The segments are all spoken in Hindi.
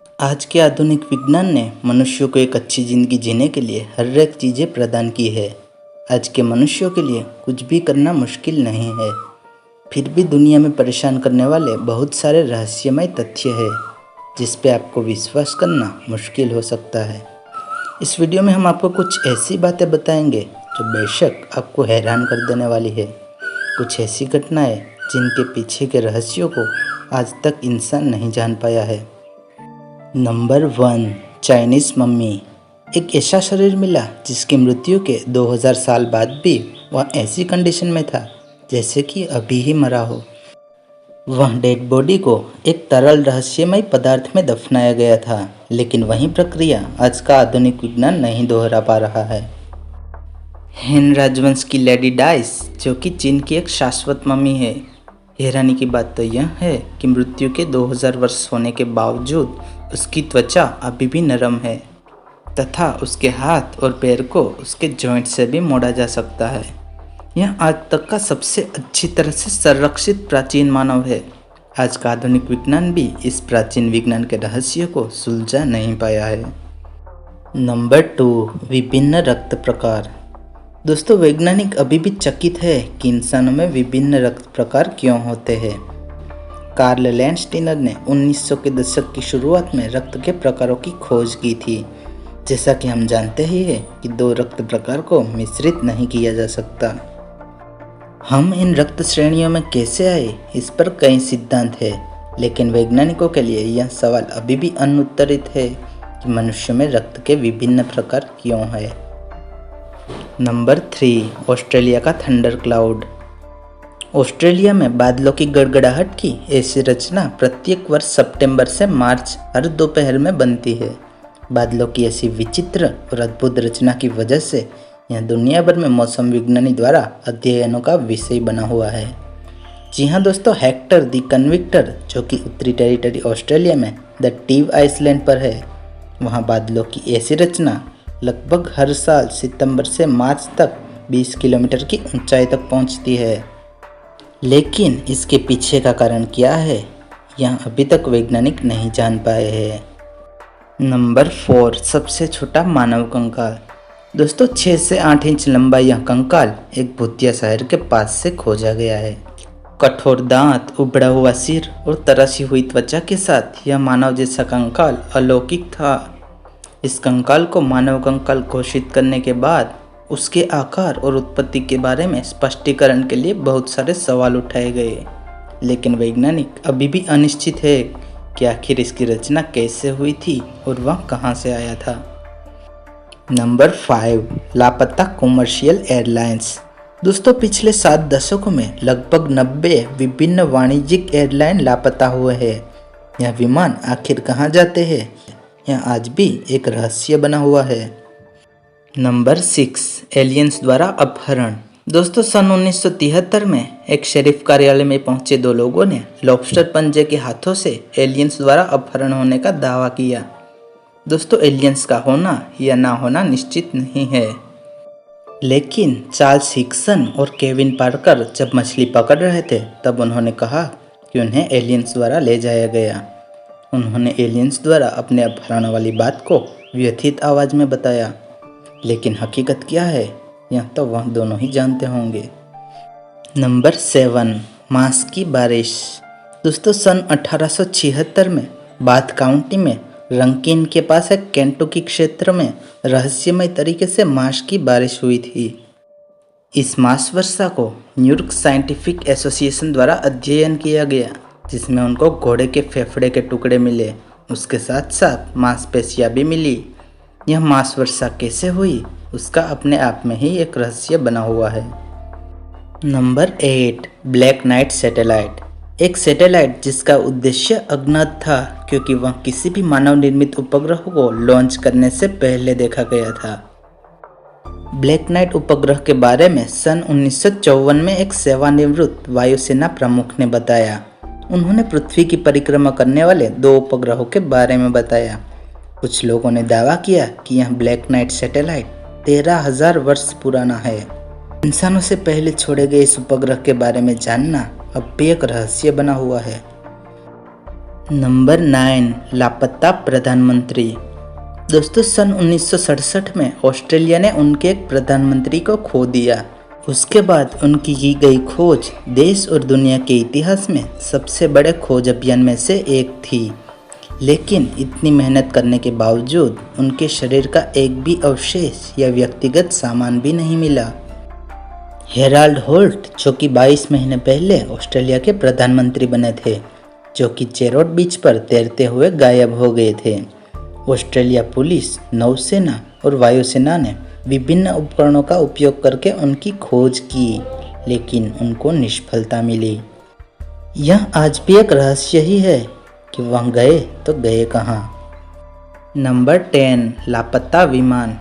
आज के आधुनिक विज्ञान ने मनुष्यों को एक अच्छी ज़िंदगी जीने के लिए हर एक चीज़ें प्रदान की है। आज के मनुष्यों के लिए कुछ भी करना मुश्किल नहीं है। फिर भी दुनिया में परेशान करने वाले बहुत सारे रहस्यमय तथ्य हैं जिस पे आपको विश्वास करना मुश्किल हो सकता है। इस वीडियो में हम आपको कुछ ऐसी बातें बताएंगे जो बेशक आपको हैरान कर देने वाली है। कुछ ऐसी घटनाएं जिनके पीछे के रहस्यों को आज तक इंसान नहीं जान पाया है। Number 1, Chinese mummy. एक ऐसा शरीर मिला जिसकी मृत्यु के 2000 साल बाद भी वह ऐसी कंडीशन में था जैसे कि अभी ही मरा हो। वह डेड बॉडी को एक तरल रहस्यमय पदार्थ में दफनाया गया था, लेकिन वही प्रक्रिया आज का आधुनिक विज्ञान नहीं दोहरा पा रहा है। हेन राजवंश की लेडी डाइस, जो कि चीन की एक शाश्वत मम्मी है। हैरानी की बात तो यह है कि मृत्यु के 2000 वर्ष होने के बावजूद उसकी त्वचा अभी भी नरम है तथा उसके हाथ और पैर को उसके जॉइंट से भी मोड़ा जा सकता है। यह आज तक का सबसे अच्छी तरह से संरक्षित प्राचीन मानव है। आज का आधुनिक विज्ञान भी इस प्राचीन विज्ञान के रहस्य को सुलझा नहीं पाया है। नंबर 2, विभिन्न रक्त प्रकार। दोस्तों, वैज्ञानिक अभी भी चकित है कि इंसानों में विभिन्न रक्त प्रकार क्यों होते हैं। कार्ल लैंडस्टीनर ने 1900 के दशक की शुरुआत में रक्त के प्रकारों की खोज की थी। जैसा कि हम जानते ही हैं कि दो रक्त प्रकार को मिश्रित नहीं किया जा सकता। हम इन रक्त श्रेणियों में कैसे आए, इस पर कई सिद्धांत हैं, लेकिन वैज्ञानिकों के लिए यह सवाल अभी भी अनुत्तरित है कि मनुष्य में रक्त के विभिन्न प्रकार क्यों है। नंबर 3, ऑस्ट्रेलिया का थंडर क्लाउड। ऑस्ट्रेलिया में बादलों की गड़गड़ाहट की ऐसी रचना प्रत्येक वर्ष सितंबर से मार्च हर दोपहर में बनती है। बादलों की ऐसी विचित्र और अद्भुत रचना की वजह से यह दुनिया भर में मौसम विज्ञानी द्वारा अध्ययनों का विषय बना हुआ है। जी हाँ दोस्तों, हेक्टर द कन्विक्टर, जो कि उत्तरी टेरिटरी ऑस्ट्रेलिया में द टीव आइसलैंड पर है, वहाँ बादलों की ऐसी रचना लगभग हर साल सितंबर से मार्च तक 20 किलोमीटर की ऊंचाई तक पहुँचती है। लेकिन इसके पीछे का कारण क्या है, यह अभी तक वैज्ञानिक नहीं जान पाए हैं। नंबर 4, सबसे छोटा मानव कंकाल। दोस्तों, 6 से 8 इंच लंबा यह कंकाल एक भूतिया शहर के पास से खोजा गया है। कठोर दांत, उबड़ा हुआ सिर और तराशी हुई त्वचा के साथ यह मानव जैसा कंकाल अलौकिक था। इस कंकाल को मानव कंकाल घोषित करने के बाद उसके आकार और उत्पत्ति के बारे में स्पष्टीकरण के लिए बहुत सारे सवाल उठाए गए, लेकिन वैज्ञानिक अभी भी अनिश्चित है कि आखिर इसकी रचना कैसे हुई थी और वह कहां से आया था। नंबर 5, लापता कॉमर्शियल एयरलाइंस। दोस्तों, पिछले 7 दशकों में लगभग 90 विभिन्न वाणिज्यिक एयरलाइन लापता हुए हैं। यह विमान आखिर कहां जाते हैं, यह आज भी एक रहस्य बना हुआ है। नंबर 6, एलियंस द्वारा अपहरण। दोस्तों, सन 1973 में एक शेरिफ कार्यालय में पहुंचे 2 लोगों ने लॉबस्टर पंजे के हाथों से एलियंस द्वारा अपहरण होने का दावा किया। दोस्तों, एलियंस का होना या ना होना निश्चित नहीं है, लेकिन चार्ल्स हिक्सन और केविन पार्कर जब मछली पकड़ रहे थे तब उन्होंने कहा कि उन्हें एलियंस द्वारा ले जाया गया। उन्होंने एलियंस द्वारा अपने अपहरण वाली बात को व्यथित आवाज़ में बताया, लेकिन हकीकत क्या है यह तो वह दोनों ही जानते होंगे। नंबर 7, मांस की बारिश। दोस्तों, सन 1876 में बाथ काउंटी में रंकिन के पास एक केंटुकी क्षेत्र में रहस्यमय तरीके से मांस की बारिश हुई थी। इस मांस वर्षा को न्यूयॉर्क साइंटिफिक एसोसिएशन द्वारा अध्ययन किया गया, जिसमें उनको घोड़े के फेफड़े के टुकड़े मिले, उसके साथ साथ मांसपेशियां भी मिली। यह मांस वर्षा कैसे हुई, उसका अपने आप में ही एक रहस्य बना हुआ है। Number 8, black night satellite. एक सैटेलाइट जिसका उद्देश्य अज्ञात था क्योंकि वह किसी भी मानव निर्मित उपग्रह को लॉन्च करने से पहले देखा गया था। ब्लैक नाइट उपग्रह के बारे में सन 1954 में एक सेवानिवृत्त वायुसेना प्रमुख ने बताया। उन्होंने पृथ्वी की परिक्रमा करने वाले 2 उपग्रहों के बारे में बताया। कुछ लोगों ने दावा किया कि यह ब्लैक नाइट सैटेलाइट 13,000 वर्ष पुराना है। इंसानों से पहले छोड़े गए इस उपग्रह के बारे में जानना अब भी एक रहस्य बना हुआ है। नंबर 9, लापता प्रधानमंत्री। दोस्तों, सन 1967 में ऑस्ट्रेलिया ने उनके एक प्रधानमंत्री को खो दिया। उसके बाद उनकी की गई खोज देश और दुनिया के इतिहास में सबसे बड़े खोज अभियान में से एक थी। लेकिन इतनी मेहनत करने के बावजूद उनके शरीर का एक भी अवशेष या व्यक्तिगत सामान भी नहीं मिला। हेराल्ड होल्ट, जो कि 22 महीने पहले ऑस्ट्रेलिया के प्रधानमंत्री बने थे, जो कि चेरोट बीच पर तैरते हुए गायब हो गए थे। ऑस्ट्रेलिया पुलिस, नौसेना और वायुसेना ने विभिन्न उपकरणों का उपयोग करके उनकी खोज की, लेकिन उनको निष्फलता मिली। यह आज भी एक रहस्य ही है कि वह गए तो गए कहाँ। नंबर 10, लापता विमान।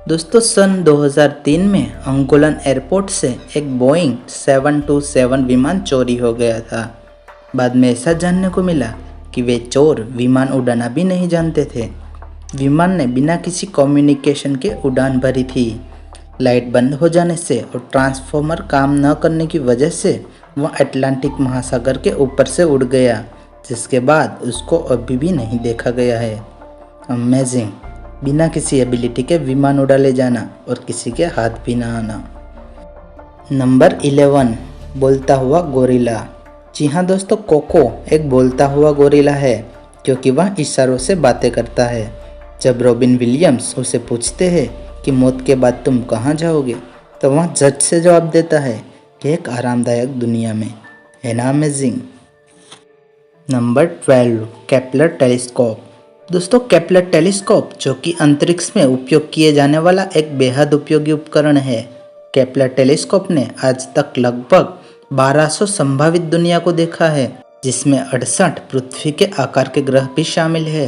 दोस्तों, सन 2003 में अंगोलन एयरपोर्ट से एक बोइंग 727 विमान चोरी हो गया था। बाद में ऐसा जानने को मिला कि वे चोर विमान उड़ाना भी नहीं जानते थे। विमान ने बिना किसी कम्युनिकेशन के उड़ान भरी थी। लाइट बंद हो जाने से और ट्रांसफार्मर काम न करने की वजह से वह अटलांटिक महासागर के ऊपर से उड़ गया, जिसके बाद उसको अभी भी नहीं देखा गया है। अमेजिंग, बिना किसी एबिलिटी के विमान उड़ा ले जाना और किसी के हाथ भी ना आना। नंबर 11, बोलता हुआ गोरिल्ला। जी हाँ दोस्तों, कोको एक बोलता हुआ गोरिल्ला है, क्योंकि वह इशारों से बातें करता है। जब रॉबिन विलियम्स उसे पूछते हैं कि मौत के बाद तुम कहाँ जाओगे, तो वह झट से जवाब देता है कि एक आरामदायक दुनिया में। है ना अमेजिंग। Number 12, Kepler telescope. दोस्तों, केपलर टेलीस्कोप, जो कि अंतरिक्ष में उपयोग किए जाने वाला एक बेहद उपयोगी उपकरण है। केपलर टेलीस्कोप ने आज तक लगभग 1200 संभावित दुनिया को देखा है, जिसमें 68 पृथ्वी के आकार के ग्रह भी शामिल है,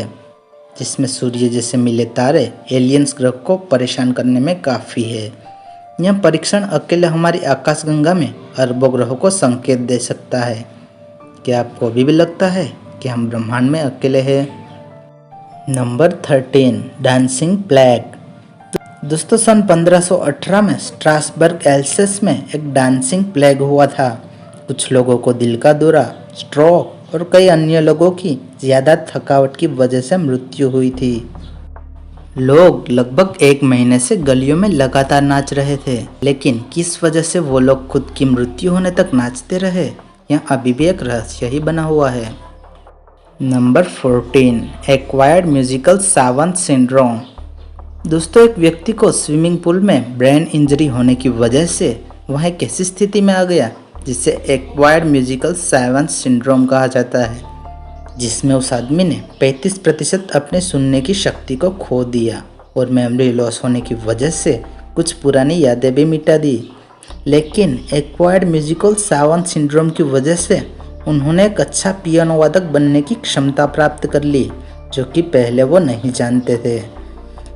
जिसमें सूर्य जैसे मिले तारे एलियंस ग्रह को परेशान करने में काफ़ी है। यह परीक्षण अकेले हमारी आकाशगंगा में अरबों ग्रहों को संकेत दे सकता है। क्या आपको अभी भी लगता है कि हम ब्रह्मांड में अकेले हैं? Number 13, dancing plague. दोस्तों, सन 1518 में स्ट्रासबर्ग एल्सेस में एक डांसिंग प्लेग हुआ था। कुछ लोगों को दिल का दौरा, स्ट्रोक और कई अन्य लोगों की ज़्यादा थकावट की वजह से मृत्यु हुई थी। लोग लगभग 1 महीने से गलियों में लगातार नाच रहे थे, लेकिन किस वजह से वो लोग खुद की मृत्यु होने तक नाचते रहे, यह अभी भी एक रहस्य ही बना हुआ है। Number 14, acquired musical Sawant syndrome. दोस्तों, एक व्यक्ति को स्विमिंग पूल में ब्रेन इंजरी होने की वजह से वह एक ऐसी स्थिति में आ गया जिसे एक्वायर्ड म्यूजिकल सावंत सिंड्रोम कहा जाता है, जिसमें उस आदमी ने 35% अपने सुनने की शक्ति को खो दिया और मेमोरी लॉस होने की वजह से कुछ पुरानी यादें भी मिटा दी। लेकिन एक्वायर्ड म्यूजिकल सावंत सिंड्रोम की वजह से उन्होंने एक अच्छा पियानो वादक बनने की क्षमता प्राप्त कर ली, जो कि पहले वो नहीं जानते थे।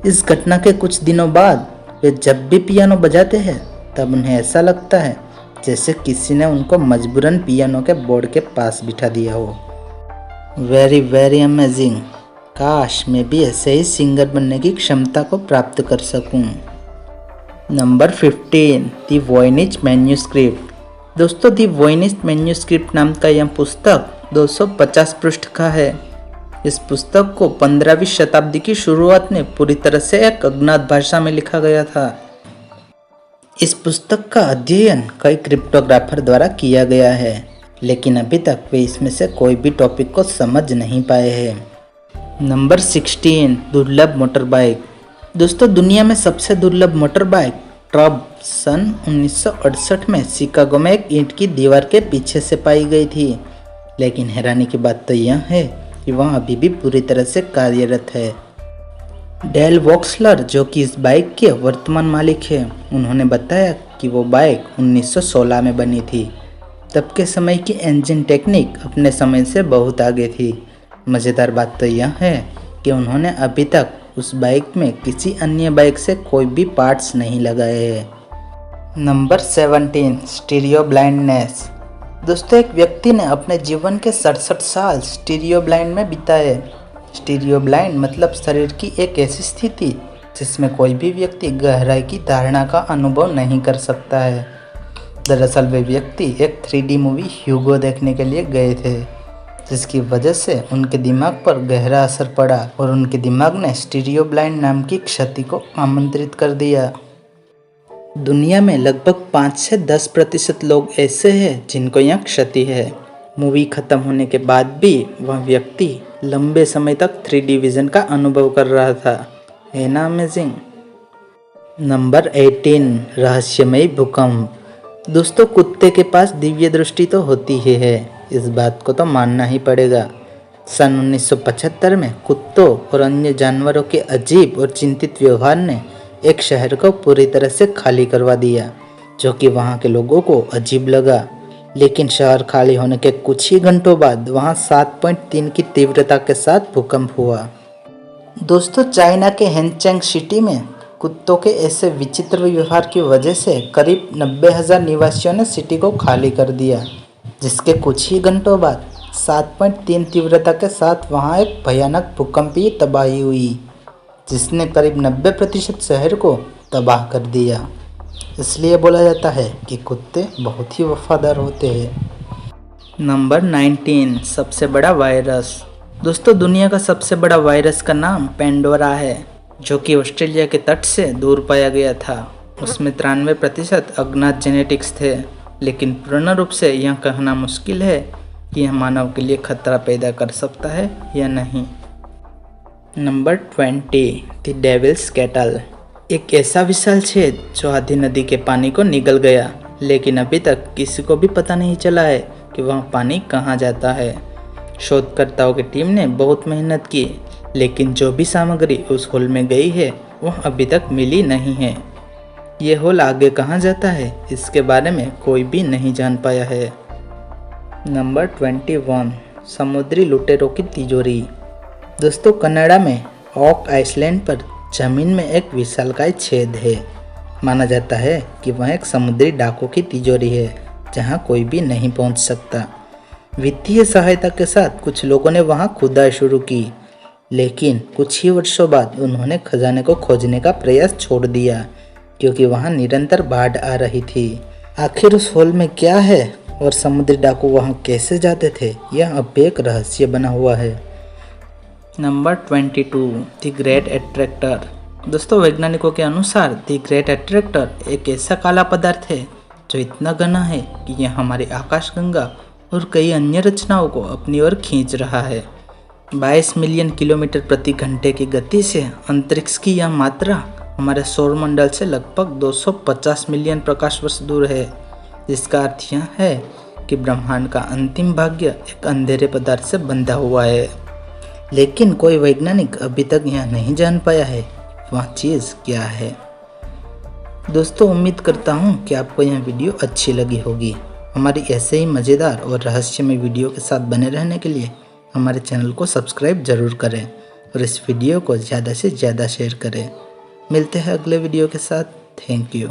इस घटना के कुछ दिनों बाद वे जब भी पियानो बजाते हैं तब उन्हें ऐसा लगता है जैसे किसी ने उनको मजबूरन पियानो के बोर्ड के पास बिठा दिया हो। Very very amazing. काश मैं भी ऐसे ही सिंगर बनने की क्षमता को प्राप्त कर सकूं। नंबर 15, दी वॉयनिच मैन्यूस्क्रिप्ट। दोस्तों, दी वॉयनिच मैन्यूस्क्रिप्ट नाम का यह पुस्तक 250 पृष्ठ का है। इस पुस्तक को 15वीं शताब्दी की शुरुआत में पूरी तरह से एक अज्ञात भाषा में लिखा गया था। इस पुस्तक का अध्ययन कई क्रिप्टोग्राफर द्वारा किया गया है, लेकिन अभी तक वे इसमें से कोई भी टॉपिक को समझ नहीं पाए हैं। नंबर 16, दुर्लभ मोटर बाइक। दोस्तों, दुनिया में सबसे दुर्लभ मोटर बाइक ट्रब सन 1968 में शिकागो में एक ईंट की दीवार के पीछे से पाई गई थी। लेकिन हैरानी की बात तो यह है कि वह अभी भी पूरी तरह से कार्यरत है। डेल वॉक्सलर, जो कि इस बाइक के वर्तमान मालिक है, उन्होंने बताया कि वो बाइक 1916 में बनी थी। तब के समय की इंजन टेक्निक अपने समय से बहुत आगे थी। मज़ेदार बात तो यह है कि उन्होंने अभी तक उस बाइक में किसी अन्य बाइक से कोई भी पार्ट्स नहीं लगाए हैं। Number 17, stereo blindness. दोस्तों, एक व्यक्ति ने अपने जीवन के 67 साल स्टीरियो ब्लाइंड में बिताए। स्टीरियो ब्लाइंड मतलब शरीर की एक ऐसी स्थिति जिसमें कोई भी व्यक्ति गहराई की धारणा का अनुभव नहीं कर सकता है। दरअसल वे व्यक्ति एक 3D मूवी ह्यूगो देखने के लिए गए थे, जिसकी वजह से उनके दिमाग पर गहरा असर पड़ा और उनके दिमाग ने स्टीरियो ब्लाइंड नाम की क्षति को आमंत्रित कर दिया। दुनिया में लगभग 5 से 10% लोग ऐसे हैं जिनको यह क्षति है। मूवी खत्म होने के बाद भी वह व्यक्ति लंबे समय तक 3D विजन का अनुभव कर रहा था। है ना अमेजिंग। नंबर 18, रहस्यमयी भूकंप। दोस्तों, कुत्ते के पास दिव्य दृष्टि तो होती ही है, इस बात को तो मानना ही पड़ेगा। सन 1975 में कुत्तों और अन्य जानवरों के अजीब और चिंतित व्यवहार ने एक शहर को पूरी तरह से खाली करवा दिया, जो कि वहाँ के लोगों को अजीब लगा। लेकिन शहर खाली होने के कुछ ही घंटों बाद वहाँ 7.3 की तीव्रता के साथ भूकंप हुआ। दोस्तों, चाइना के हेनचेंग सिटी में कुत्तों के ऐसे विचित्र व्यवहार की वजह से करीब 90,000 निवासियों ने सिटी को खाली कर दिया, जिसके कुछ ही घंटों बाद 7.3 तीव्रता के साथ वहाँ एक भयानक भूकंपीय तबाही हुई, जिसने करीब 90% शहर को तबाह कर दिया। इसलिए बोला जाता है कि कुत्ते बहुत ही वफादार होते हैं। नंबर 19, सबसे बड़ा वायरस। दोस्तों, दुनिया का सबसे बड़ा वायरस का नाम पेंडोरा है, जो कि ऑस्ट्रेलिया के तट से दूर पाया गया था। उसमें 93% अज्ञात जेनेटिक्स थे, लेकिन पूर्ण रूप से यह कहना मुश्किल है कि यह मानव के लिए खतरा पैदा कर सकता है या नहीं। Number 20, the devil's cattle. एक ऐसा विशाल छेद जो आधी नदी के पानी को निगल गया, लेकिन अभी तक किसी को भी पता नहीं चला है कि वह पानी कहाँ जाता है। शोधकर्ताओं की टीम ने बहुत मेहनत की, लेकिन जो भी सामग्री उस होल में गई है वह अभी तक मिली नहीं है। ये होल आगे कहाँ जाता है, इसके बारे में कोई भी नहीं जान पाया है। नंबर 21, समुद्री लुटेरों की तिजोरी। दोस्तों, कनाडा में ऑक आइसलैंड पर जमीन में एक विशालकाय छेद है। माना जाता है कि वह एक समुद्री डाकू की तिजोरी है, जहां कोई भी नहीं पहुंच सकता। वित्तीय सहायता के साथ कुछ लोगों ने वहां खुदाई शुरू की, लेकिन कुछ ही वर्षों बाद उन्होंने खजाने को खोजने का प्रयास छोड़ दिया, क्योंकि वहां निरंतर बाढ़ आ रही थी। आखिर उस होल में क्या है और समुद्री डाकू वहां कैसे जाते थे, यह अब एक रहस्य बना हुआ है। Number 22, the great attractor. दोस्तों, वैज्ञानिकों के अनुसार द ग्रेट अट्रैक्टर एक ऐसा काला पदार्थ है जो इतना घना है कि यह हमारी आकाशगंगा और कई अन्य रचनाओं को अपनी ओर खींच रहा है। 22 मिलियन किलोमीटर प्रति घंटे की गति से अंतरिक्ष की यह मात्रा हमारे सौरमंडल से लगभग 250 मिलियन प्रकाश वर्ष दूर है, जिसका अर्थ यह है कि ब्रह्मांड का अंतिम भाग्य एक अंधेरे पदार्थ से बंधा हुआ है। लेकिन कोई वैज्ञानिक अभी तक यह नहीं जान पाया है वह चीज़ क्या है। दोस्तों, उम्मीद करता हूँ कि आपको यह वीडियो अच्छी लगी होगी। हमारी ऐसे ही मज़ेदार और रहस्यमय वीडियो के साथ बने रहने के लिए हमारे चैनल को सब्सक्राइब ज़रूर करें और इस वीडियो को ज़्यादा से ज़्यादा शेयर करें। मिलते हैं अगले वीडियो के साथ। Thank you.